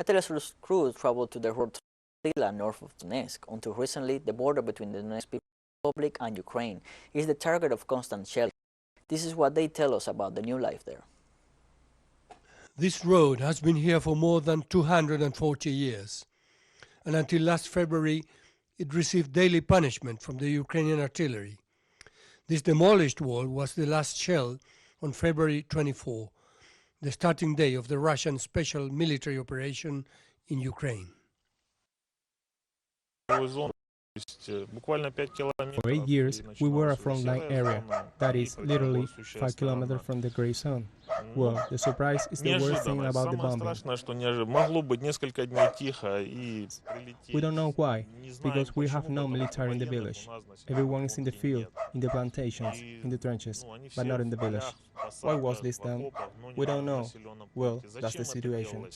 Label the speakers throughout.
Speaker 1: A Telesur's crew traveled to the road Stila north of Donetsk. Until recently, the border between the Donetsk People's Republic and Ukraine is the target of constant shelling. This is what they tell us about the new life there.
Speaker 2: This road has been here for more than 240 years, and until last February it received daily punishment from the Ukrainian artillery. This demolished wall was the last shell on February 24, the starting day of the Russian special military operation in Ukraine.
Speaker 3: For 8 years, we were a frontline area, that is, literally 5 kilometers from the gray zone. Well, the surprise is the worst thing about the bombing. We don't know why, because we have no military in the village. Everyone is in the field, in the plantations, in the trenches, but not in the village. Why was this done? We don't know. Well, that's the situation.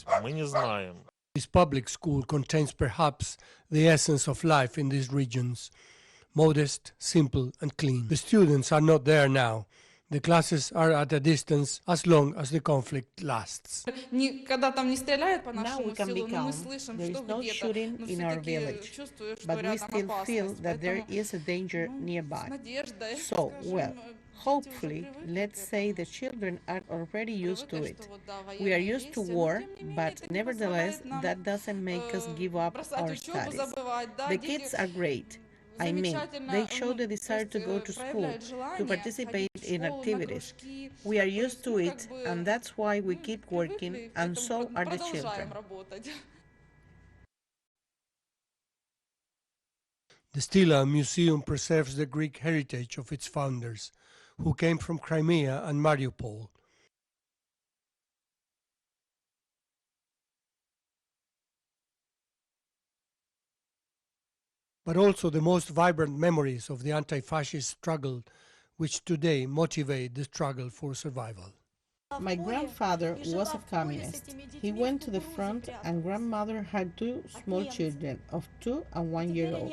Speaker 2: This public school contains perhaps the essence of life in these regions. Modest, simple and clean. The students are not there now. The classes are at a distance as long as the conflict lasts.
Speaker 4: Now we can be calm. There is no shooting in our village, but we still feel that there is a danger nearby. So, well, hopefully, let's say the children are already used to it. We are used to war, but nevertheless, that doesn't make us give up our studies. The kids are great. I mean, they show the desire to go to school, to participate in activities. We are used to it, and that's why we keep working, and so are the children.
Speaker 2: The Stila Museum preserves the Greek heritage of its founders, who came from Crimea and Mariupol. But also the most vibrant memories of the anti-fascist struggle, which today motivate the struggle for survival.
Speaker 4: My grandfather was a communist. He went to the front, and grandmother had two small children of 2 and 1 year old.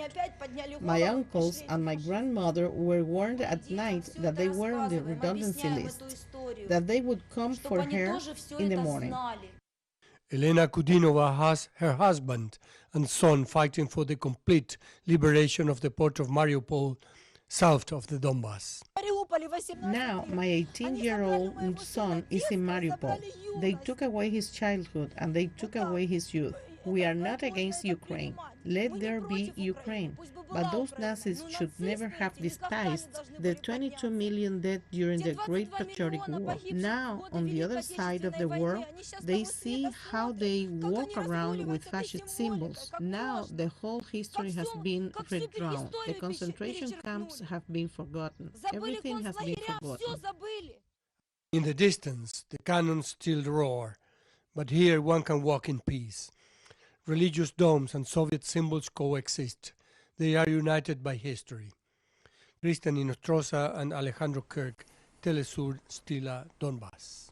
Speaker 4: My uncles and my grandmother were warned at night that they were on the redundancy list, that they would come for her in the morning.
Speaker 2: Elena Kudinova has her husband and son fighting for the complete liberation of the port of Mariupol, south of the Donbass.
Speaker 4: Now, my 18-year-old son is in Mariupol. They took away his childhood and they took away his youth. We are not against Ukraine. Let there be Ukraine. But those Nazis should never have despised the 22 million dead during the Great Patriotic War. Now, on the other side of the world, they see how they walk around with fascist symbols. Now, the whole history has been redrawn. The concentration camps have been forgotten. Everything has been forgotten.
Speaker 2: In the distance, the cannons still roar, but here one can walk in peace. Religious domes and Soviet symbols coexist. They are united by history. Cristian Inostroza and Alejandro Kirk, Telesur, Stila, Donbass.